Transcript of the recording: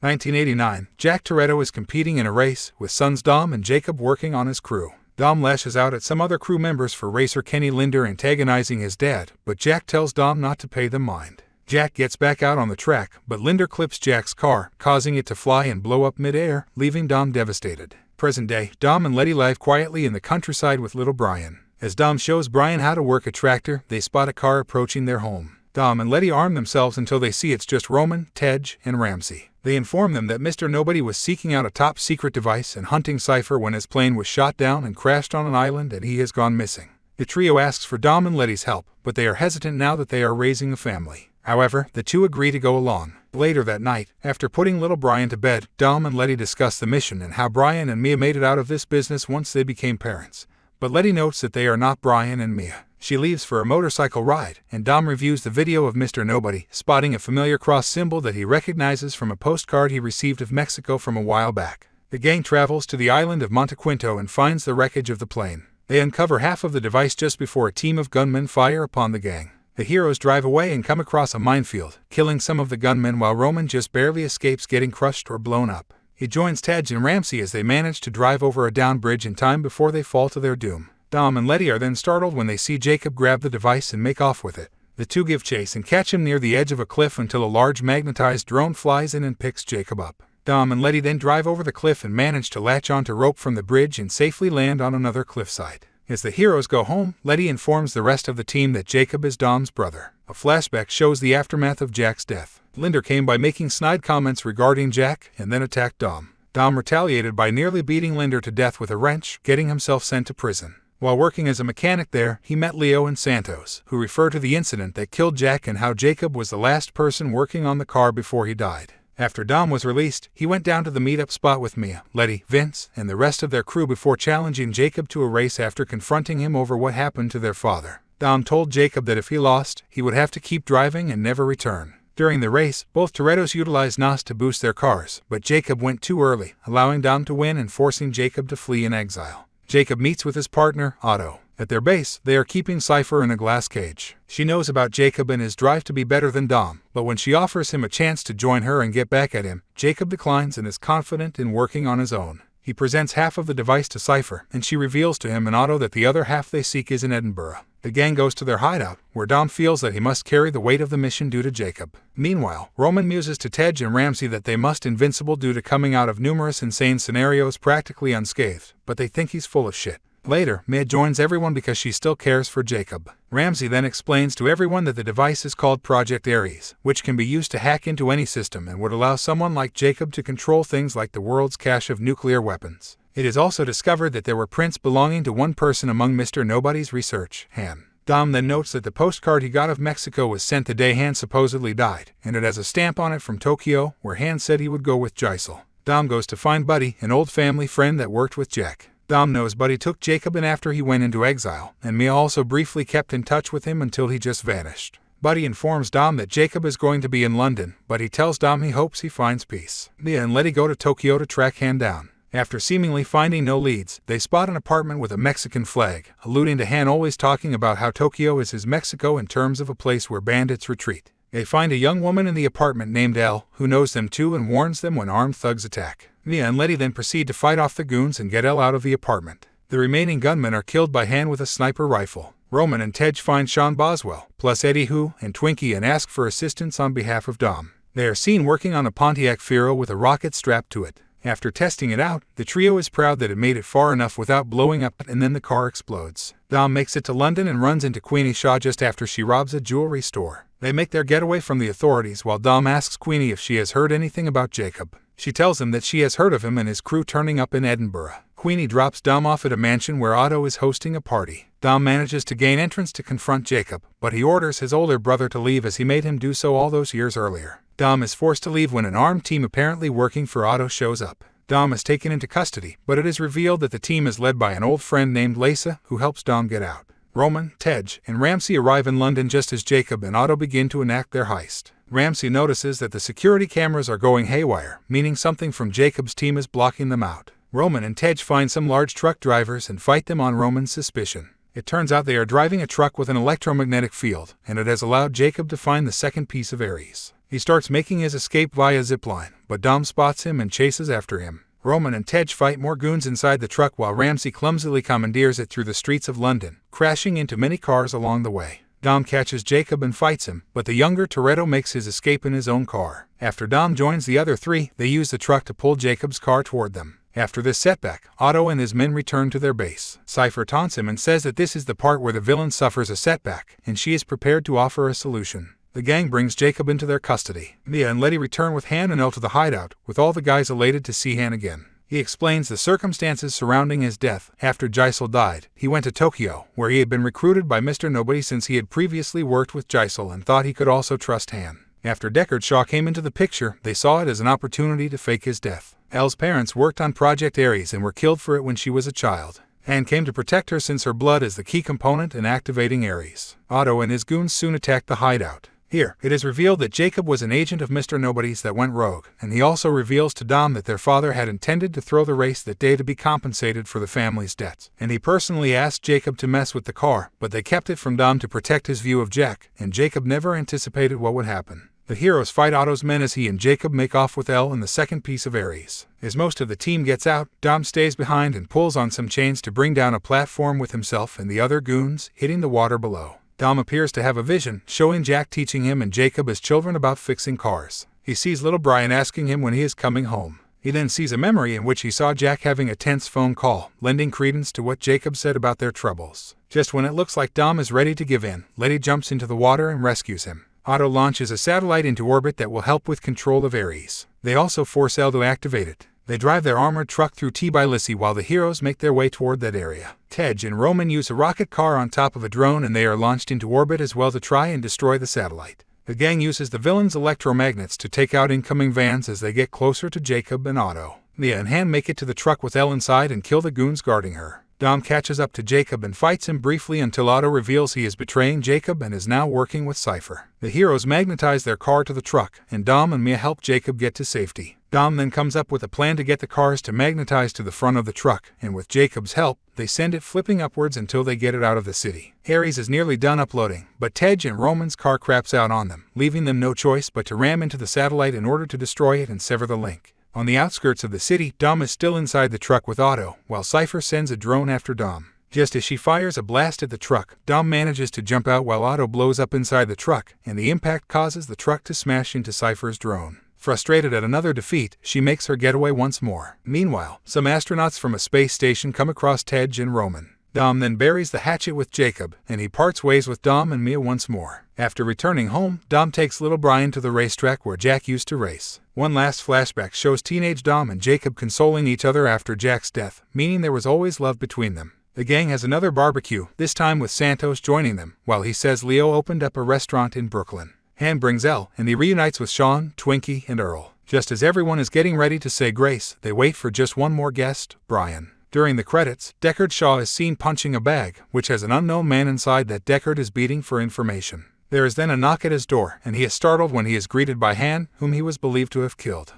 1989, Jakob Toretto is competing in a race, with sons Dom and Jakob working on his crew. Dom lashes out at some other crew members for racer Kenny Linder antagonizing his dad, but Jack tells Dom not to pay them mind. Jack gets back out on the track, but Linder clips Jack's car, causing it to fly and blow up mid-air, leaving Dom devastated. Present day, Dom and Letty live quietly in the countryside with little Brian. As Dom shows Brian how to work a tractor, they spot a car approaching their home. Dom and Letty arm themselves until they see it's just Roman, Tej, and Ramsey. They inform them that Mr. Nobody was seeking out a top-secret device and hunting Cipher when his plane was shot down and crashed on an island and he has gone missing. The trio asks for Dom and Letty's help, but they are hesitant now that they are raising a family. However, the two agree to go along. Later that night, after putting little Brian to bed, Dom and Letty discuss the mission and how Brian and Mia made it out of this business once they became parents. But Letty notes that they are not Brian and Mia. She leaves for a motorcycle ride, and Dom reviews the video of Mr. Nobody, spotting a familiar cross symbol that he recognizes from a postcard he received of Mexico from a while back. The gang travels to the island of Montequinto and finds the wreckage of the plane. They uncover half of the device just before a team of gunmen fire upon the gang. The heroes drive away and come across a minefield, killing some of the gunmen while Roman just barely escapes getting crushed or blown up. He joins Tej and Ramsey as they manage to drive over a down bridge in time before they fall to their doom. Dom and Letty are then startled when they see Jakob grab the device and make off with it. The two give chase and catch him near the edge of a cliff until a large magnetized drone flies in and picks Jakob up. Dom and Letty then drive over the cliff and manage to latch onto rope from the bridge and safely land on another cliffside. As the heroes go home, Letty informs the rest of the team that Jakob is Dom's brother. A flashback shows the aftermath of Jack's death. Linder came by making snide comments regarding Jack and then attacked Dom. Dom retaliated by nearly beating Linder to death with a wrench, getting himself sent to prison. While working as a mechanic there, he met Leo and Santos, who refer to the incident that killed Jack and how Jakob was the last person working on the car before he died. After Dom was released, he went down to the meetup spot with Mia, Letty, Vince, and the rest of their crew before challenging Jakob to a race after confronting him over what happened to their father. Dom told Jakob that if he lost, he would have to keep driving and never return. During the race, both Torettos utilized NOS to boost their cars, but Jakob went too early, allowing Dom to win and forcing Jakob to flee in exile. Jakob meets with his partner, Otto. At their base, they are keeping Cipher in a glass cage. She knows about Jakob and his drive to be better than Dom, but when she offers him a chance to join her and get back at him, Jakob declines and is confident in working on his own. He presents half of the device to Cipher, and she reveals to him and Otto that the other half they seek is in Edinburgh. The gang goes to their hideout, where Dom feels that he must carry the weight of the mission due to Jakob. Meanwhile, Roman muses to Tej and Ramsey that they must invincible due to coming out of numerous insane scenarios practically unscathed, but they think he's full of shit. Later, Mia joins everyone because she still cares for Jakob. Ramsey then explains to everyone that the device is called Project Ares, which can be used to hack into any system and would allow someone like Jakob to control things like the world's cache of nuclear weapons. It is also discovered that there were prints belonging to one person among Mr. Nobody's research, Han. Dom then notes that the postcard he got of Mexico was sent the day Han supposedly died, and it has a stamp on it from Tokyo, where Han said he would go with Gisel. Dom goes to find Buddy, an old family friend that worked with Jack. Dom knows Buddy took Jakob in after he went into exile, and Mia also briefly kept in touch with him until he just vanished. Buddy informs Dom that Jakob is going to be in London, but he tells Dom he hopes he finds peace. Mia and Letty go to Tokyo to track Han down. After seemingly finding no leads, they spot an apartment with a Mexican flag, alluding to Han always talking about how Tokyo is his Mexico in terms of a place where bandits retreat. They find a young woman in the apartment named Elle, who knows them too and warns them when armed thugs attack. Mia and Letty then proceed to fight off the goons and get Elle out of the apartment. The remaining gunmen are killed by Han with a sniper rifle. Roman and Tej find Sean Boswell, plus Eddie Hu and Twinkie, and ask for assistance on behalf of Dom. They are seen working on a Pontiac Fiero with a rocket strapped to it. After testing it out, the trio is proud that it made it far enough without blowing up, and then the car explodes. Dom makes it to London and runs into Queenie Shaw just after she robs a jewelry store. They make their getaway from the authorities while Dom asks Queenie if she has heard anything about Jakob. She tells him that she has heard of him and his crew turning up in Edinburgh. Queenie drops Dom off at a mansion where Otto is hosting a party. Dom manages to gain entrance to confront Jakob, but he orders his older brother to leave as he made him do so all those years earlier. Dom is forced to leave when an armed team apparently working for Otto shows up. Dom is taken into custody, but it is revealed that the team is led by an old friend named Lisa, who helps Dom get out. Roman, Tej, and Ramsey arrive in London just as Jakob and Otto begin to enact their heist. Ramsey notices that the security cameras are going haywire, meaning something from Jakob's team is blocking them out. Roman and Tej find some large truck drivers and fight them on Roman's suspicion. It turns out they are driving a truck with an electromagnetic field, and it has allowed Jakob to find the second piece of Ares. He starts making his escape via zipline, but Dom spots him and chases after him. Roman and Tej fight more goons inside the truck while Ramsey clumsily commandeers it through the streets of London, crashing into many cars along the way. Dom catches Jakob and fights him, but the younger Toretto makes his escape in his own car. After Dom joins the other three, they use the truck to pull Jakob's car toward them. After this setback, Otto and his men return to their base. Cipher taunts him and says that this is the part where the villain suffers a setback, and she is prepared to offer a solution. The gang brings Jakob into their custody. Mia and Letty return with Han and Elle to the hideout, with all the guys elated to see Han again. He explains the circumstances surrounding his death. After Giselle died, he went to Tokyo, where he had been recruited by Mr. Nobody since he had previously worked with Giselle and thought he could also trust Han. After Deckard Shaw came into the picture, they saw it as an opportunity to fake his death. Elle's parents worked on Project Ares and were killed for it when she was a child. Han came to protect her since her blood is the key component in activating Ares. Otto and his goons soon attacked the hideout. Here, it is revealed that Jakob was an agent of Mr. Nobody's that went rogue, and he also reveals to Dom that their father had intended to throw the race that day to be compensated for the family's debts. And he personally asked Jakob to mess with the car, but they kept it from Dom to protect his view of Jack, and Jakob never anticipated what would happen. The heroes fight Otto's men as he and Jakob make off with Elle and the second piece of Ares. As most of the team gets out, Dom stays behind and pulls on some chains to bring down a platform with himself and the other goons, hitting the water below. Dom appears to have a vision, showing Jack teaching him and Jakob as children about fixing cars. He sees little Brian asking him when he is coming home. He then sees a memory in which he saw Jack having a tense phone call, lending credence to what Jakob said about their troubles. Just when it looks like Dom is ready to give in, Letty jumps into the water and rescues him. Otto launches a satellite into orbit that will help with control of Ares. They also force Elle to activate it. They drive their armored truck through Tbilisi while the heroes make their way toward that area. Tej and Roman use a rocket car on top of a drone and they are launched into orbit as well to try and destroy the satellite. The gang uses the villain's electromagnets to take out incoming vans as they get closer to Jakob and Otto. Mia and Han make it to the truck with Elle inside and kill the goons guarding her. Dom catches up to Jakob and fights him briefly until Otto reveals he is betraying Jakob and is now working with Cipher. The heroes magnetize their car to the truck, and Dom and Mia help Jakob get to safety. Dom then comes up with a plan to get the cars to magnetize to the front of the truck, and with Jacob's help, they send it flipping upwards until they get it out of the city. Ares is nearly done uploading, but Tej and Roman's car craps out on them, leaving them no choice but to ram into the satellite in order to destroy it and sever the link. On the outskirts of the city, Dom is still inside the truck with Otto, while Cipher sends a drone after Dom. Just as she fires a blast at the truck, Dom manages to jump out while Otto blows up inside the truck, and the impact causes the truck to smash into Cipher's drone. Frustrated at another defeat, she makes her getaway once more. Meanwhile, some astronauts from a space station come across Tej and Roman. Dom then buries the hatchet with Jakob, and he parts ways with Dom and Mia once more. After returning home, Dom takes little Brian to the racetrack where Jack used to race. One last flashback shows teenage Dom and Jakob consoling each other after Jack's death, meaning there was always love between them. The gang has another barbecue, this time with Santos joining them, while he says Leo opened up a restaurant in Brooklyn. Han brings Elle, and he reunites with Sean, Twinkie, and Earl. Just as everyone is getting ready to say grace, they wait for just one more guest, Brian. During the credits, Deckard Shaw is seen punching a bag, which has an unknown man inside that Deckard is beating for information. There is then a knock at his door, and he is startled when he is greeted by Han, whom he was believed to have killed.